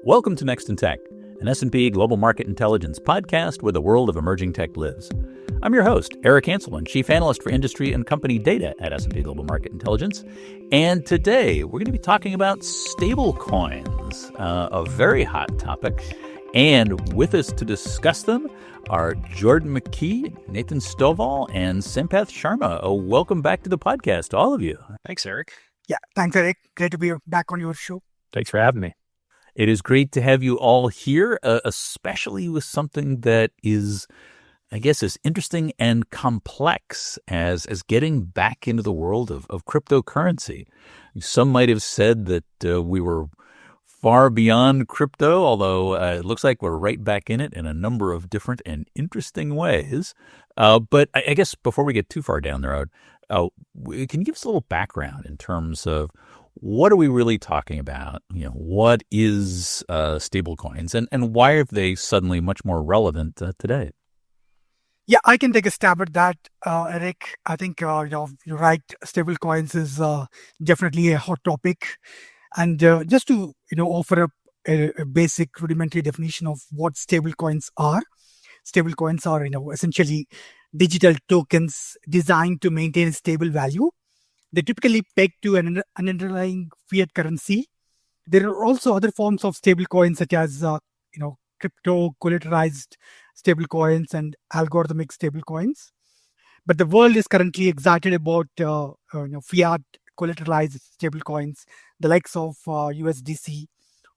Welcome to Next in Tech, an S&P Global Market Intelligence podcast where the world of emerging tech lives. I'm your host, Eric Hanselman, Chief Analyst for Industry and Company Data at S&P Global Market Intelligence. And today, we're going to be talking about stablecoins, a very hot topic. And with us to discuss them are Jordan McKee, Nathan Stovall, and Sampath Sharma. Welcome back to the podcast, all of you. Thanks, Eric. Yeah, thanks, Eric. Great to be back on your show. Thanks for having me. It is great to have you all here, especially with something that is, I guess, as interesting and complex as getting back into the world of cryptocurrency. Some might have said that we were far beyond crypto, although it looks like we're right back in it in a number of different and interesting ways. But I guess before we get too far down the road, can you give us a little background in terms of what are we really talking about? What is stablecoins, and why are they suddenly much more relevant today? Yeah, I can take a stab at that, Eric. I think you're right. Stablecoins is definitely a hot topic, and just to offer up a basic rudimentary definition of what stablecoins are. Stablecoins are essentially digital tokens designed to maintain a stable value. They typically peg to an underlying fiat currency. There are also other forms of stablecoins such as crypto collateralized stablecoins and algorithmic stablecoins. But the world is currently excited about fiat collateralized stablecoins, the likes of USDC,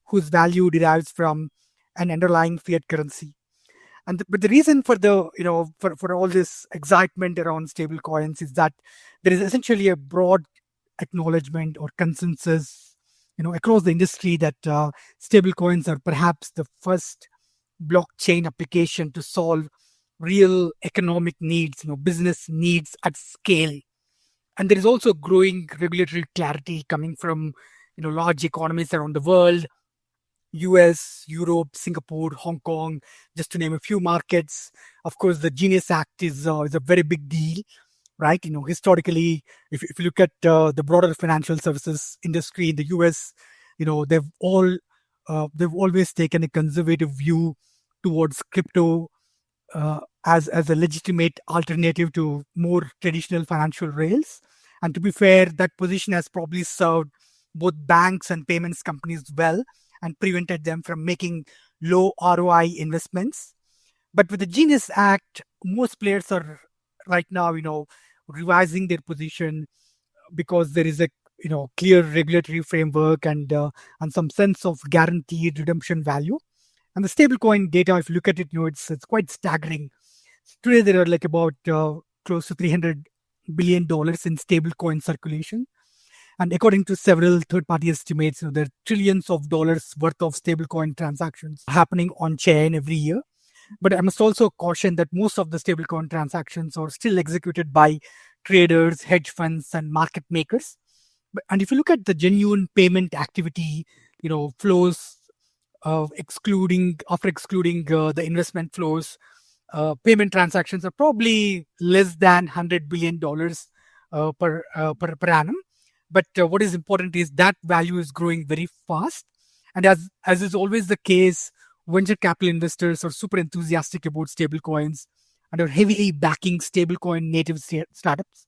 whose value derives from an underlying fiat currency. But the reason for for all this excitement around stablecoins is that there is essentially a broad acknowledgement or consensus, across the industry that stablecoins are perhaps the first blockchain application to solve real economic needs, business needs at scale. And there is also growing regulatory clarity coming from large economies around the world. US, Europe, Singapore, Hong Kong, just to name a few markets. Of course, the Genius Act is a very big deal, right? Historically, if you look at the broader financial services industry in the US, they've always taken a conservative view towards crypto as a legitimate alternative to more traditional financial rails. And to be fair, that position has probably served both banks and payments companies well, and prevented them from making low ROI investments. But with the Genius Act, most players are right now, revising their position because there is a clear regulatory framework and some sense of guaranteed redemption value. And the stablecoin data, if you look at it, it's quite staggering. Today there are like about close to $300 billion in stablecoin circulation. And according to several third-party estimates, there are trillions of dollars worth of stablecoin transactions happening on-chain every year. But I must also caution that most of the stablecoin transactions are still executed by traders, hedge funds, and market makers. And if you look at the genuine payment activity, flows excluding the investment flows, payment transactions are probably less than $100 billion per annum. But what is important is that value is growing very fast. And as is always the case, venture capital investors are super enthusiastic about stablecoins and are heavily backing stablecoin native startups.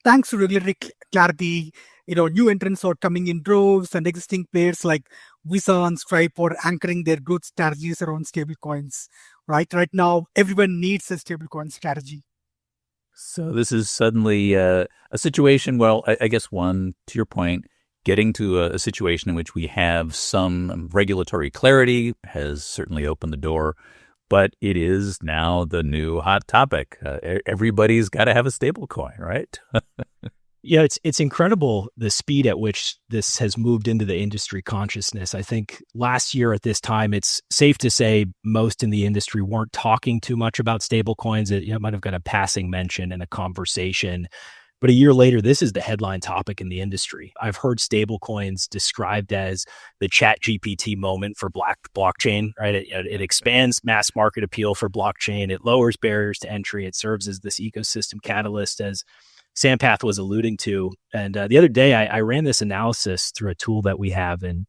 Thanks to regulatory clarity, new entrants are coming in droves, and existing players like Visa and Stripe are anchoring their growth strategies around stablecoins. Right now, everyone needs a stablecoin strategy. So this is suddenly a situation, well, I guess one, to your point, getting to a situation in which we have some regulatory clarity has certainly opened the door, but it is now the new hot topic. Everybody's got to have a stable coin, right? Yeah, it's incredible the speed at which this has moved into the industry consciousness. I think last year at this time, it's safe to say most in the industry weren't talking too much about stablecoins. It might have got a passing mention in a conversation. But a year later, this is the headline topic in the industry. I've heard stablecoins described as the ChatGPT moment for blockchain, right? It expands mass market appeal for blockchain. It lowers barriers to entry. It serves as this ecosystem catalyst, as Sampath was alluding to. And the other day, I ran this analysis through a tool that we have in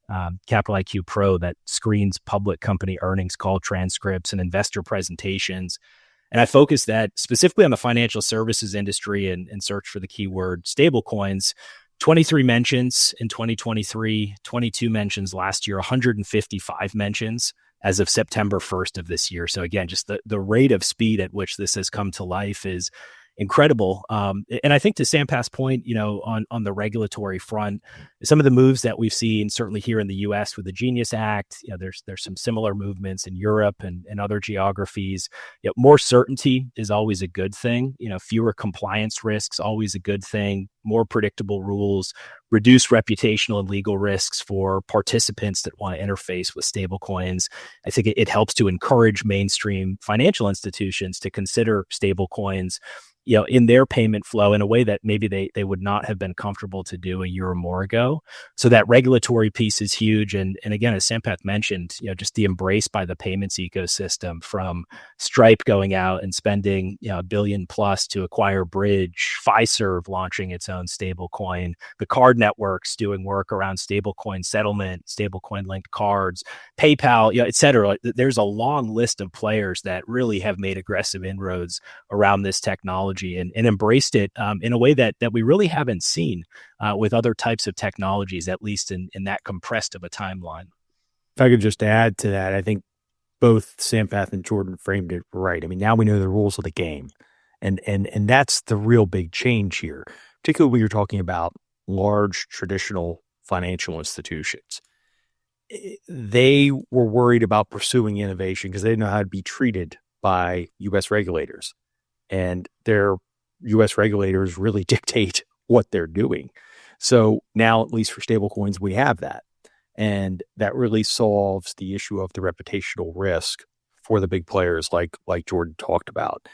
Capital IQ Pro that screens public company earnings call transcripts and investor presentations. And I focused that specifically on the financial services industry and search for the keyword stablecoins. 23 mentions in 2023, 22 mentions last year, 155 mentions as of September 1st of this year. So again, just the rate of speed at which this has come to life is incredible. And I think to Sampath's point, on the regulatory front, some of the moves that we've seen, certainly here in the US with the Genius Act, there's some similar movements in Europe and other geographies. More certainty is always a good thing. Fewer compliance risks, always a good thing. More predictable rules, reduce reputational and legal risks for participants that want to interface with stablecoins. I think it helps to encourage mainstream financial institutions to consider stablecoins in their payment flow in a way that maybe they would not have been comfortable to do a year or more ago. So that regulatory piece is huge. And again, as Sampath mentioned, just the embrace by the payments ecosystem, from Stripe going out and spending $1 billion plus to acquire Bridge, Fiserv launching its own stablecoin, the card networks doing work around stablecoin settlement, stablecoin linked cards, PayPal, et cetera. There's a long list of players that really have made aggressive inroads around this technology and embraced it in a way that we really haven't seen with other types of technologies, at least in that compressed of a timeline. If I could just add to that, I think both Sampath and Jordan framed it right. I mean, now we know the rules of the game, and that's the real big change here, particularly when you're talking about large traditional financial institutions. They were worried about pursuing innovation because they didn't know how to be treated by U.S. regulators. And their U.S. regulators really dictate what they're doing. So now, at least for stablecoins, we have that. And that really solves the issue of the reputational risk for the big players like Jordan talked about.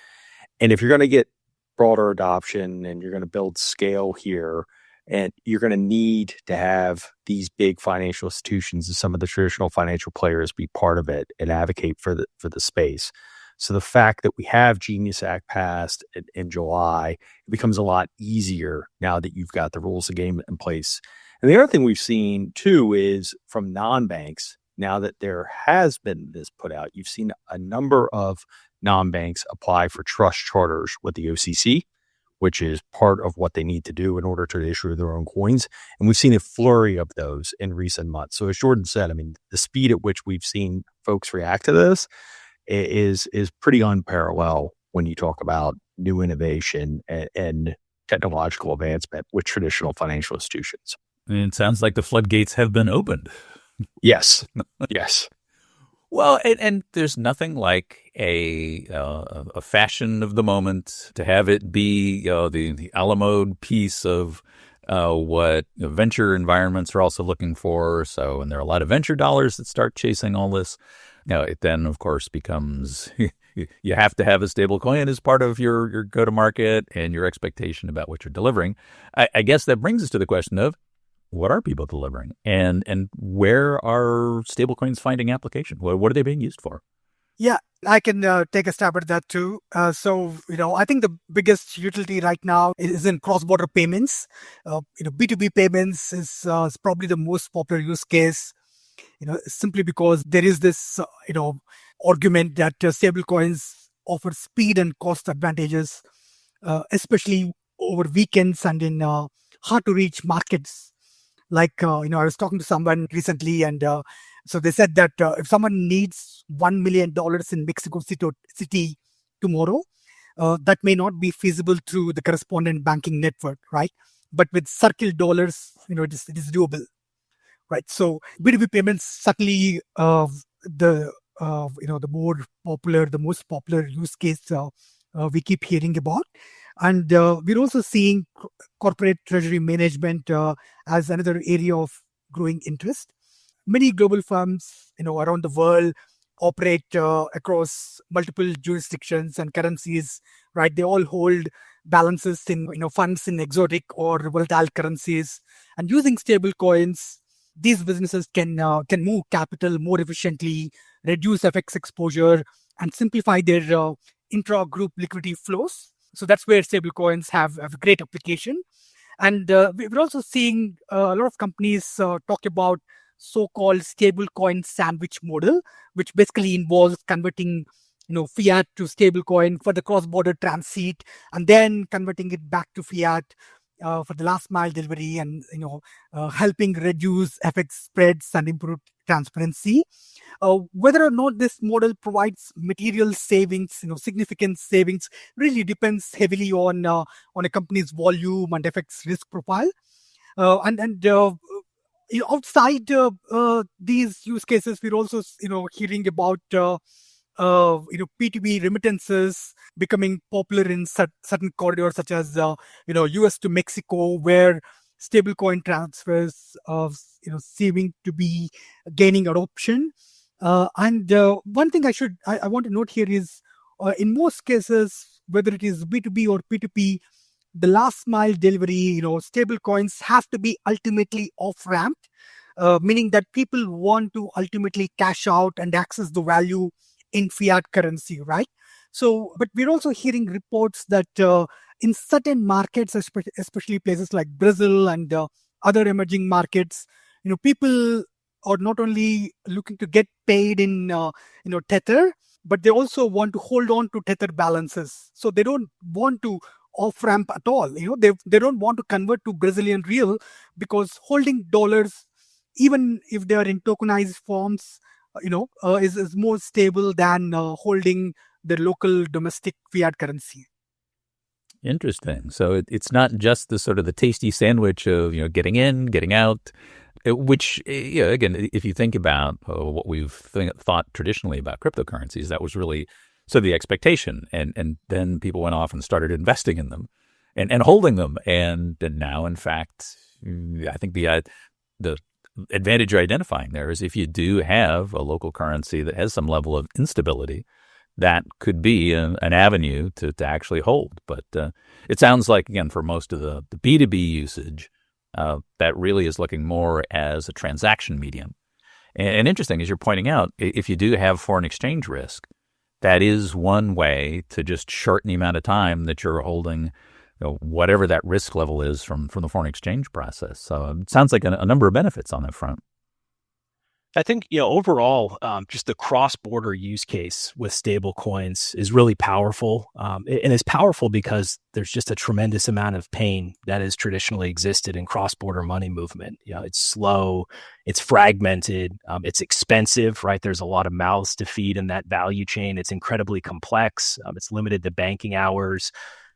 And if you're going to get broader adoption and you're going to build scale here, and you're going to need to have these big financial institutions and some of the traditional financial players be part of it and advocate for the space. So the fact that we have Genius Act passed in July, it becomes a lot easier now that you've got the rules of the game in place. And the other thing we've seen too is from non-banks, now that there has been this put out, you've seen a number of non-banks apply for trust charters with the OCC, which is part of what they need to do in order to issue their own coins. And we've seen a flurry of those in recent months. So as Jordan said, I mean, the speed at which we've seen folks react to this is pretty unparalleled when you talk about new innovation and technological advancement with traditional financial institutions. And it sounds like the floodgates have been opened. Yes. Yes. Well, and there's nothing like a fashion of the moment to have it be the a la mode piece of what venture environments are also looking for. So, and there are a lot of venture dollars that start chasing all this. It then, of course, becomes you have to have a stable coin as part of your go-to-market and your expectation about what you're delivering. I guess that brings us to the question of, what are people delivering? And where are stablecoins finding application? What are they being used for? Yeah, I can take a stab at that too. So, I think the biggest utility right now is in cross-border payments. B2B payments is probably the most popular use case, simply because there is this, argument that stablecoins offer speed and cost advantages, especially over weekends and in hard-to-reach markets. Like, I was talking to someone recently, and so they said that if someone needs $1 million in Mexico City tomorrow, that may not be feasible through the correspondent banking network, right? But with Circle dollars, it is doable, right? So B2B payments certainly the most popular use case we keep hearing about. And we're also seeing corporate treasury management as another area of growing interest. Many global firms, around the world operate across multiple jurisdictions and currencies, right? They all hold balances in, funds in exotic or volatile currencies. And using stable coins, these businesses can move capital more efficiently, reduce FX exposure, and simplify their intra-group liquidity flows. So that's where stablecoins have a great application. And we're also seeing a lot of companies talk about so-called stablecoin sandwich model, which basically involves converting fiat to stablecoin for the cross-border transit, and then converting it back to fiat for the last mile delivery, and helping reduce FX spreads and improve transparency. Whether or not this model provides material savings, significant savings, really depends heavily on a company's volume and FX risk profile. Outside these use cases, we're also hearing about P2P remittances becoming popular in certain corridors, such as US to Mexico, where stablecoin transfers seeming to be gaining adoption. And one thing I want to note here is, in most cases, whether it is B2B or P2P, the last mile delivery, stable coins have to be ultimately off ramped, meaning that people want to ultimately cash out and access the value in fiat currency, right? So, but we're also hearing reports that in certain markets, especially places like Brazil and other emerging markets, people are not only looking to get paid in Tether, but they also want to hold on to Tether balances. So they don't want to off ramp at all. They don't want to convert to Brazilian real, because holding dollars, even if they are in tokenized forms, is more stable than holding the local domestic fiat currency. Interesting. So it's not just the sort of the tasty sandwich of getting in, getting out, which again, if you think about what we've thought traditionally about cryptocurrencies, that was really sort of the expectation, and then people went off and started investing in them and holding them, and now, in fact, I think the advantage you're identifying there is if you do have a local currency that has some level of instability, that could be an avenue to actually hold. But it sounds like, again, for most of the B2B usage, that really is looking more as a transaction medium. And interesting, as you're pointing out, if you do have foreign exchange risk, that is one way to just shorten the amount of time that you're holding whatever that risk level is from the foreign exchange process. So it sounds like a number of benefits on that front. I think, overall, just the cross-border use case with stable coins is really powerful. And it's powerful because there's just a tremendous amount of pain that has traditionally existed in cross-border money movement. It's slow, it's fragmented, it's expensive, right? There's a lot of mouths to feed in that value chain. It's incredibly complex. It's limited to banking hours.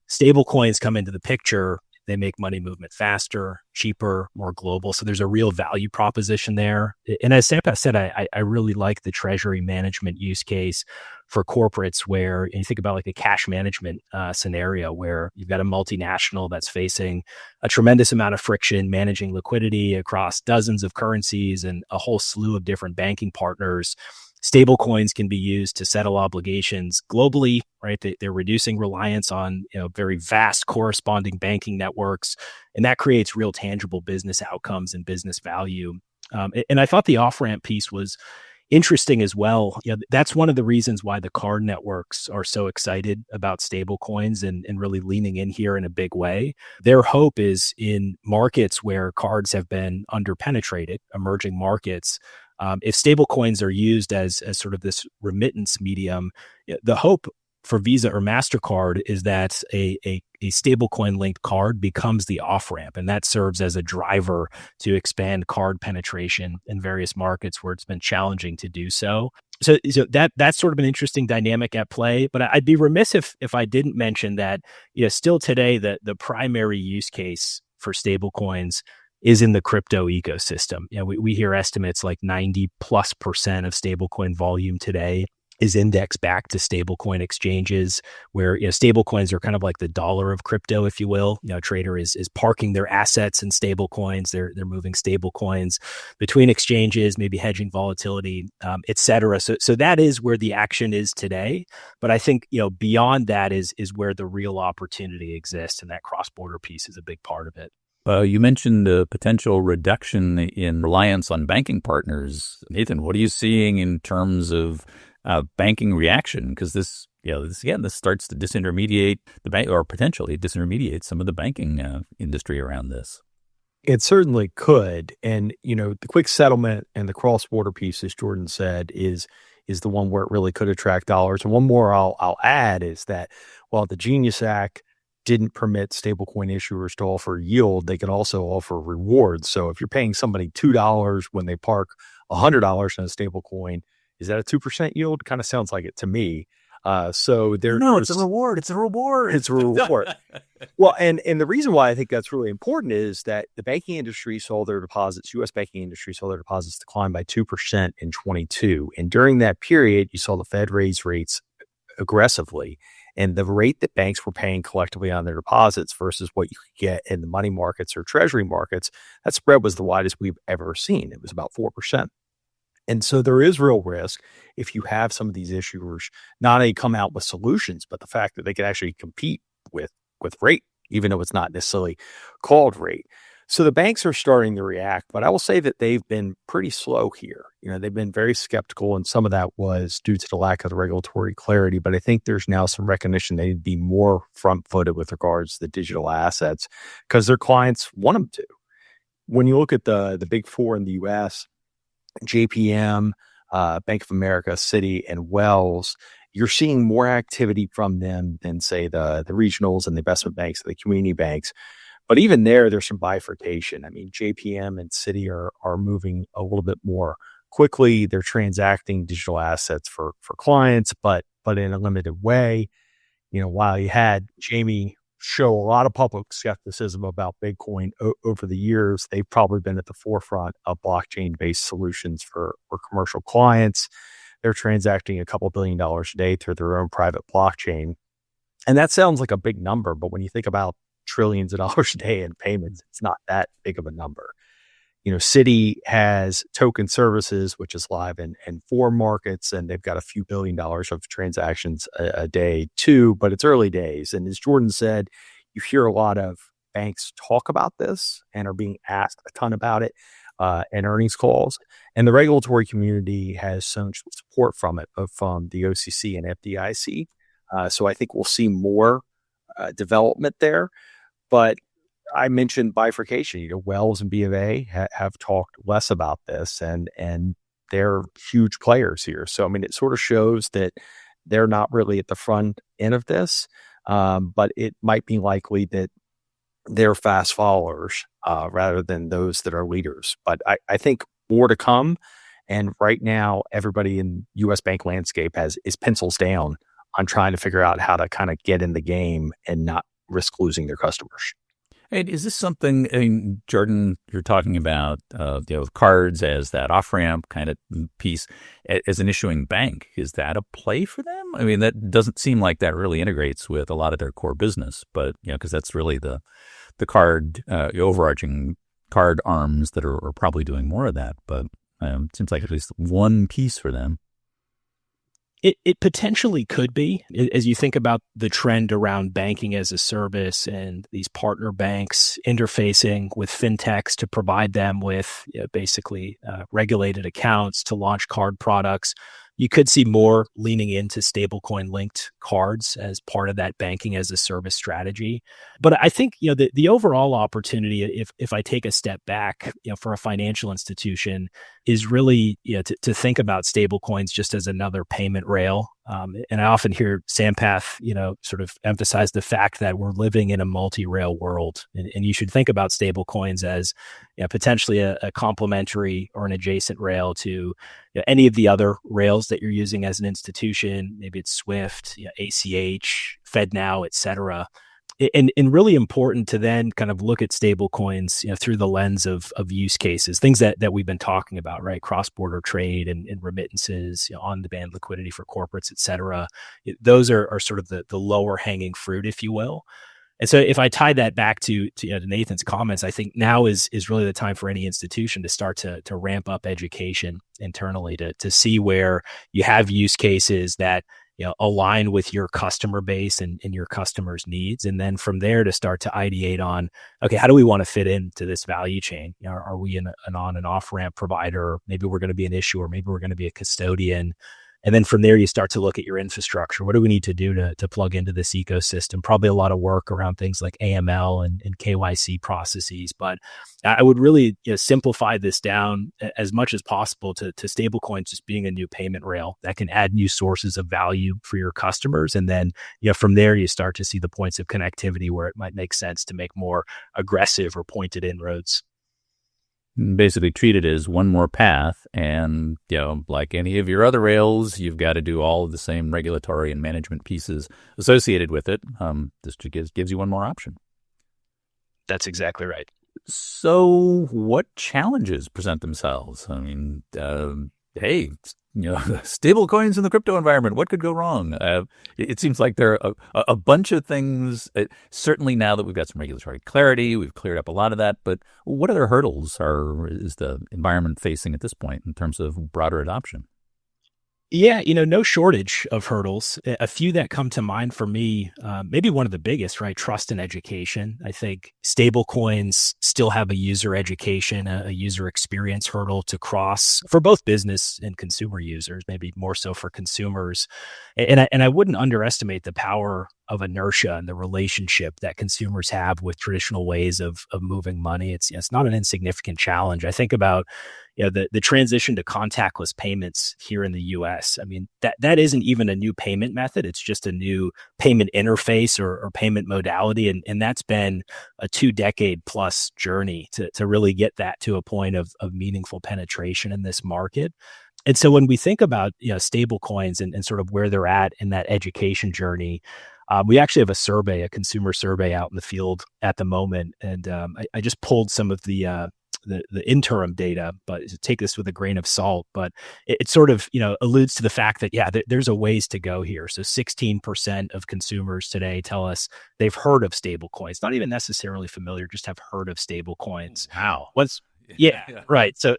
Stable coins come into the picture. They make money movement faster, cheaper, more global. So there's a real value proposition there. And as Sampath said, I really like the treasury management use case for corporates, where you think about like a cash management scenario where you've got a multinational that's facing a tremendous amount of friction managing liquidity across dozens of currencies and a whole slew of different banking partners. Stablecoins can be used to settle obligations globally, right? They're reducing reliance on very vast corresponding banking networks, and that creates real tangible business outcomes and business value. And I thought the off-ramp piece was interesting as well. That's one of the reasons why the card networks are so excited about stablecoins and really leaning in here in a big way. Their hope is in markets where cards have been underpenetrated, emerging markets. If stablecoins are used as sort of this remittance medium, the hope for Visa or MasterCard is that a stablecoin linked card becomes the off-ramp, and that serves as a driver to expand card penetration in various markets where it's been challenging to do so. So that's sort of an interesting dynamic at play. But I'd be remiss if I didn't mention that still today the primary use case for stablecoins is in the crypto ecosystem. We hear estimates like 90+% of stablecoin volume today is indexed back to stablecoin exchanges, where stablecoins are kind of like the dollar of crypto, if you will. A trader is parking their assets in stablecoins. They're moving stablecoins between exchanges, maybe hedging volatility, et cetera. So that is where the action is today. But I think beyond that is where the real opportunity exists, and that cross-border piece is a big part of it. You mentioned the potential reduction in reliance on banking partners. Nathan, what are you seeing in terms of banking reaction? Because this this starts to disintermediate the bank, or potentially disintermediate some of the banking industry around this. It certainly could. And, the quick settlement and the cross-border piece, as Jordan said, is the one where it really could attract dollars. And one more I'll add is that while the Genius Act didn't permit stablecoin issuers to offer yield, they can also offer rewards. So if you're paying somebody $2 when they park $100 in a stablecoin, is that a 2% yield? Kind of sounds like it to me. So it's a reward. It's a reward. It's a reward. Well, and the reason why I think that's really important is that the banking industry saw their deposits, U.S. banking industry saw their deposits decline by 2% in 22. And during that period, you saw the Fed raise rates aggressively. And the rate that banks were paying collectively on their deposits versus what you could get in the money markets or treasury markets, that spread was the widest we've ever seen. It was about 4%. And so there is real risk if you have some of these issuers not only come out with solutions, but the fact that they can actually compete with rate, even though it's not necessarily called rate. So the banks are starting to react, but I will say that they've been pretty slow here. They've been very skeptical, and some of that was due to the lack of the regulatory clarity. But I think there's now some recognition they need to be more front-footed with regards to the digital assets because their clients want them to. When you look at the big four in the U.S., JPM, Bank of America, Citi, and Wells, you're seeing more activity from them than, say, the regionals and the investment banks, the community banks. But even there's some bifurcation. I mean, JPM and Citi are moving a little bit more quickly. They're transacting digital assets for clients, but in a limited way. While you had Jamie show a lot of public skepticism about Bitcoin over the years, they've probably been at the forefront of blockchain-based solutions for commercial clients. They're transacting a couple $1 billion a day through their own private blockchain. And that sounds like a big number, but when you think about trillions of dollars a day in payments, it's not that big of a number. Citi has token services, which is live in 4 markets, and they've got a few $1 billion of transactions a day too, but it's early days. And as Jordan said, you hear a lot of banks talk about this and are being asked a ton about it in earnings calls. And the regulatory community has shown support from it, from the OCC and FDIC. So I think we'll see more development there. But I mentioned bifurcation. Wells and B of A have talked less about this, and they're huge players here. So, I mean, it sort of shows that they're not really at the front end of this, but it might be likely that they're fast followers rather than those that are leaders. But I think more to come. And right now, everybody in U.S. bank landscape is pencils down on trying to figure out how to kind of get in the game and not risk losing their customers. And is this something, Jordan, you're talking about, cards as that off-ramp kind of piece as an issuing bank? Is that a play for them? I mean, that doesn't seem like that really integrates with a lot of their core business, but, because that's really the card, overarching card arms that are probably doing more of that. But it seems like at least one piece for them. It potentially could be, as you think about the trend around banking as a service and these partner banks interfacing with fintechs to provide them with basically regulated accounts to launch card products. You could see more leaning into stablecoin linked cards as part of that banking as a service strategy. But I think, the overall opportunity, if I take a step back, for a financial institution is really, to think about stablecoins just as another payment rail. And I often hear Sampath, sort of emphasize the fact that we're living in a multi-rail world, and you should think about stablecoins as potentially a complementary or an adjacent rail to any of the other rails that you're using as an institution. Maybe it's Swift, ACH, FedNow, et cetera. And really important to then kind of look at stablecoins, through the lens of use cases, things that we've been talking about, right? Cross-border trade and remittances, on-demand liquidity for corporates, et cetera. Those are sort of the lower hanging fruit, if you will. And so if I tie that back to Nathan's comments, I think now is really the time for any institution to start to ramp up education internally to see where you have use cases that align with your customer base and your customers' needs. And then from there to start to ideate on, okay, how do we want to fit into this value chain? Are we an on and off ramp provider? Maybe we're going to be an issuer. Maybe we're going to be a custodian. And then from there, you start to look at your infrastructure. What do we need to do to plug into this ecosystem? Probably a lot of work around things like AML and KYC processes. But I would really simplify this down as much as possible to stablecoins just being a new payment rail that can add new sources of value for your customers. And then from there, you start to see the points of connectivity where it might make sense to make more aggressive or pointed inroads. Basically treat it as one more path, and like any of your other rails, you've got to do all of the same regulatory and management pieces associated with it. This gives you one more option. That's exactly right. So what challenges present themselves? I mean, hey, stable coins in the crypto environment, what could go wrong? It seems like there are a bunch of things, certainly now that we've got some regulatory clarity, we've cleared up a lot of that, but what other hurdles is the environment facing at this point in terms of broader adoption? Yeah, no shortage of hurdles. A few that come to mind for me, maybe one of the biggest, right? Trust and education. I think stable coins still have a user education, a user experience hurdle to cross for both business and consumer users, maybe more so for consumers. And I wouldn't underestimate the power of inertia and the relationship that consumers have with traditional ways of moving money. It's not an insignificant challenge. I think about the transition to contactless payments here in the US. I mean, that isn't even a new payment method. It's just a new payment interface or payment modality. And that's been a 2-decade plus journey to really get that to a point of meaningful penetration in this market. And so when we think about stable coins and sort of where they're at in that education journey, we actually have a consumer survey out in the field at the moment. And I just pulled some of the interim data, but take this with a grain of salt. But it sort of alludes to the fact that there's a ways to go here. So 16% of consumers today tell us they've heard of stable coins, not even necessarily familiar, just have heard of stable coins. Wow. Yeah, right. So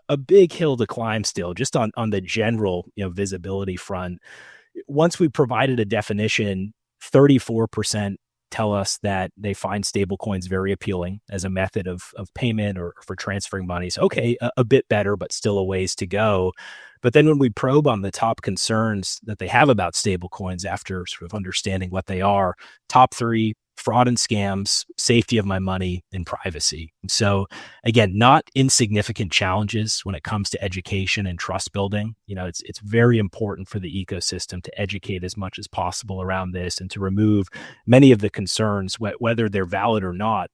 a big hill to climb still, just on the general visibility front. Once we provided a definition, 34% tell us that they find stablecoins very appealing as a method of payment or for transferring money. So, okay, a bit better, but still a ways to go. But then when we probe on the top concerns that they have about stablecoins after sort of understanding what they are, top 3, fraud and scams, safety of my money, and privacy. So again, not insignificant challenges when it comes to education and trust building. It's very important for the ecosystem to educate as much as possible around this and to remove many of the concerns, whether they're valid or not,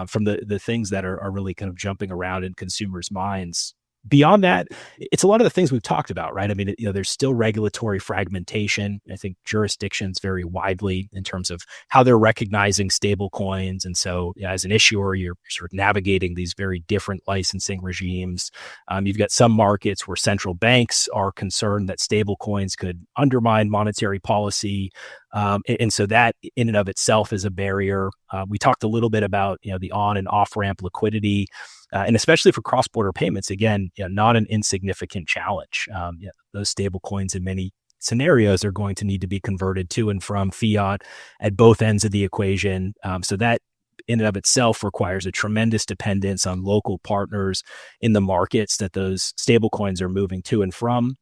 from the things that are really kind of jumping around in consumers' minds. Beyond that, it's a lot of the things we've talked about, right? I mean, there's still regulatory fragmentation. I think jurisdictions vary widely in terms of how they're recognizing stable coins. And so as an issuer, you're sort of navigating these very different licensing regimes. You've got some markets where central banks are concerned that stable coins could undermine monetary policy. And so that in and of itself is a barrier. We talked a little bit about, the on and off ramp liquidity. And especially for cross-border payments, again, not an insignificant challenge. Those stable coins in many scenarios are going to need to be converted to and from fiat at both ends of the equation. So that in and of itself requires a tremendous dependence on local partners in the markets that those stable coins are moving to and from.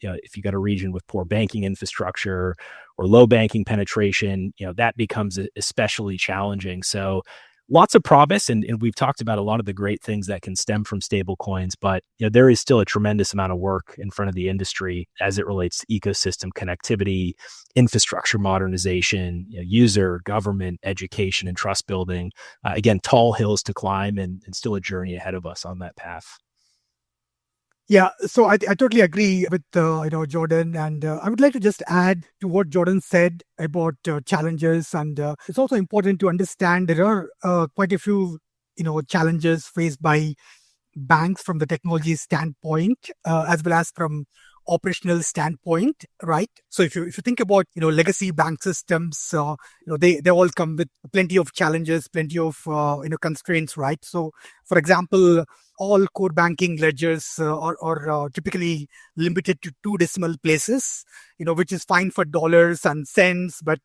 If you got a region with poor banking infrastructure or low banking penetration, that becomes especially challenging. So lots of promise, and we've talked about a lot of the great things that can stem from stable coins, but there is still a tremendous amount of work in front of the industry as it relates to ecosystem connectivity, infrastructure modernization, user, government, education, and trust building. Again, tall hills to climb and still a journey ahead of us on that path. Yeah, so I totally agree with Jordan, and I would like to just add to what Jordan said about challenges, and it's also important to understand there are quite a few challenges faced by banks from the technology standpoint, as well as from operational standpoint, right? So if you think about legacy bank systems, they all come with plenty of challenges, plenty of constraints, right? So for example, all core banking ledgers are typically limited to 2 decimal places, which is fine for dollars and cents. But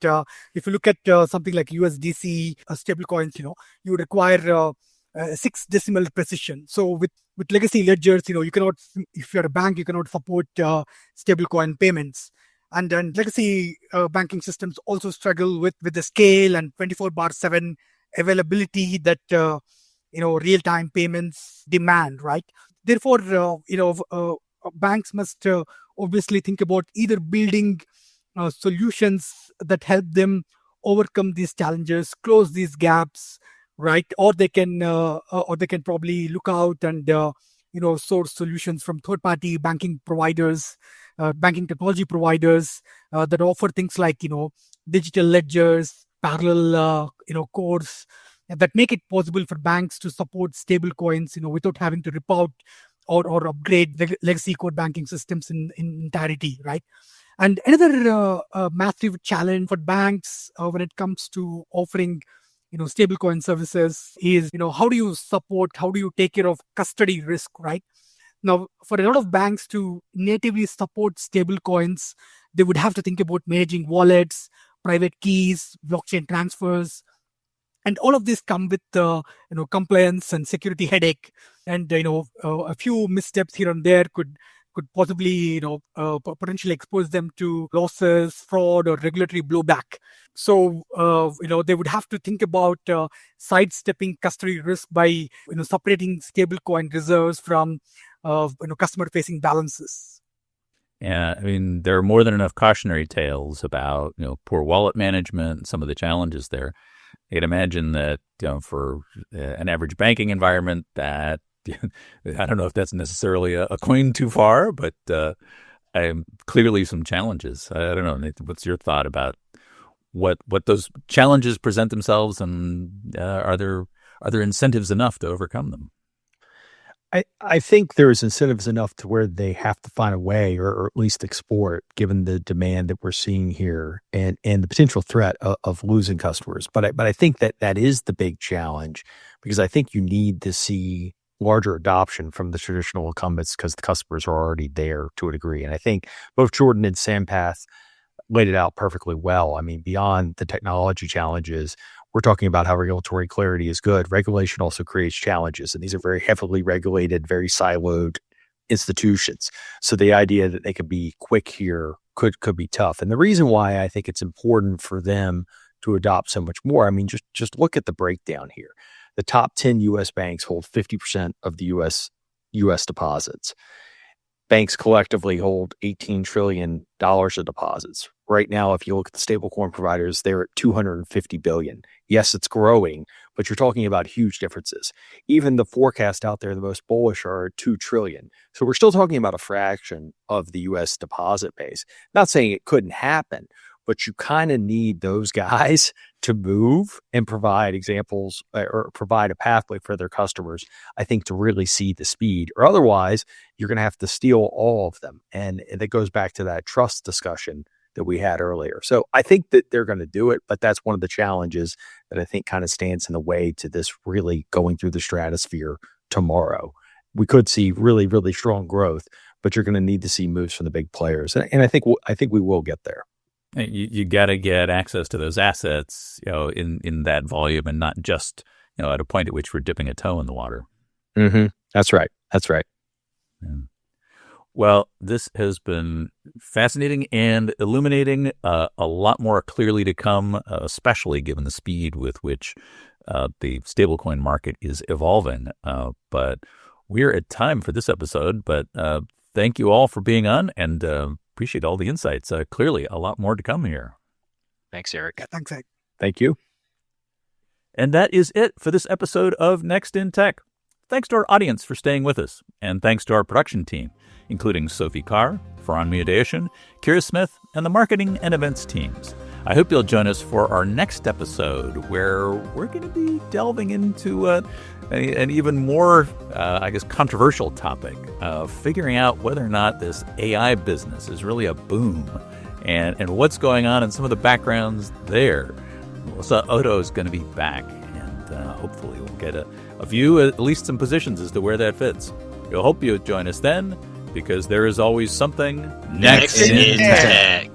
if you look at something like USDC stablecoins, you require 6 decimal precision. So with legacy ledgers, you cannot, if you're a bank, you cannot support stablecoin payments. And legacy banking systems also struggle with the scale and 24/7 availability that real-time payments demand, right? Therefore, banks must obviously think about either building solutions that help them overcome these challenges, close these gaps, right? Or they can probably look out and source solutions from third-party banking providers, banking technology providers that offer things like digital ledgers, parallel cores that make it possible for banks to support stable coins without having to rip out or upgrade legacy core banking systems in entirety, right? And another massive challenge for banks when it comes to offering stablecoin services is how do you take care of custody risk, right? Now, for a lot of banks to natively support stablecoins, they would have to think about managing wallets, private keys, blockchain transfers, and all of this come with compliance and security headache. And a few missteps here and there could possibly potentially expose them to losses, fraud, or regulatory blowback. So they would have to think about sidestepping custody risk by separating stablecoin reserves from customer-facing balances. Yeah, I mean, there are more than enough cautionary tales about poor wallet management and some of the challenges there. I can imagine that for an average banking environment, that I don't know if that's necessarily a coin too far, but clearly some challenges. I don't know, Nathan, what's your thought about what those challenges present themselves, and are there incentives enough to overcome them? I think there's incentives enough to where they have to find a way, or at least explore it, given the demand that we're seeing here and the potential threat of losing customers. But I think that is the big challenge, because I think you need to see larger adoption from the traditional incumbents because the customers are already there to a degree. And I think both Jordan and Sampath laid it out perfectly well. I mean, beyond the technology challenges, we're talking about how regulatory clarity is good. Regulation also creates challenges, and these are very heavily regulated, very siloed institutions. So the idea that they could be quick here could be tough. And the reason why I think it's important for them to adopt so much more, I mean, just look at the breakdown here. The top 10 U.S. banks hold 50% of the U.S. deposits. Banks collectively hold $18 trillion of deposits. Right now, if you look at the stablecoin providers, they're at $250 billion. Yes, it's growing, but you're talking about huge differences. Even the forecast out there, the most bullish, are at $2 trillion. So we're still talking about a fraction of the U.S. deposit base. Not saying it couldn't happen, but you kind of need those guys to move and provide examples or provide a pathway for their customers, I think, to really see the speed. Or otherwise, you're going to have to steal all of them. And that goes back to that trust discussion that we had earlier. So I think that they're going to do it, but that's one of the challenges that I think kind of stands in the way to this really going through the stratosphere tomorrow. We could see really, really strong growth, but you're going to need to see moves from the big players. And I think we will get there. You got to get access to those assets, in that volume, and not just, at a point at which we're dipping a toe in the water. Mm-hmm. That's right. Yeah. Well, this has been fascinating and illuminating. A lot more clearly to come, especially given the speed with which the stablecoin market is evolving. But we're at time for this episode. But thank you all for being on, and appreciate all the insights. Clearly, a lot more to come here. Thanks, Eric. Yeah, thanks, Eric. Thank you. And that is it for this episode of Next in Tech. Thanks to our audience for staying with us, and thanks to our production team, including Sophie Carr, Farhan Miadashian, Kira Smith, and the marketing and events teams. I hope you'll join us for our next episode, where we're going to be delving into an even more, controversial topic of figuring out whether or not this AI business is really a boom, and what's going on in some of the backgrounds there. Melissa Odo is going to be back, and hopefully we'll get a view, at least some positions as to where that fits. We'll hope you'll join us then, because there is always something next in tech.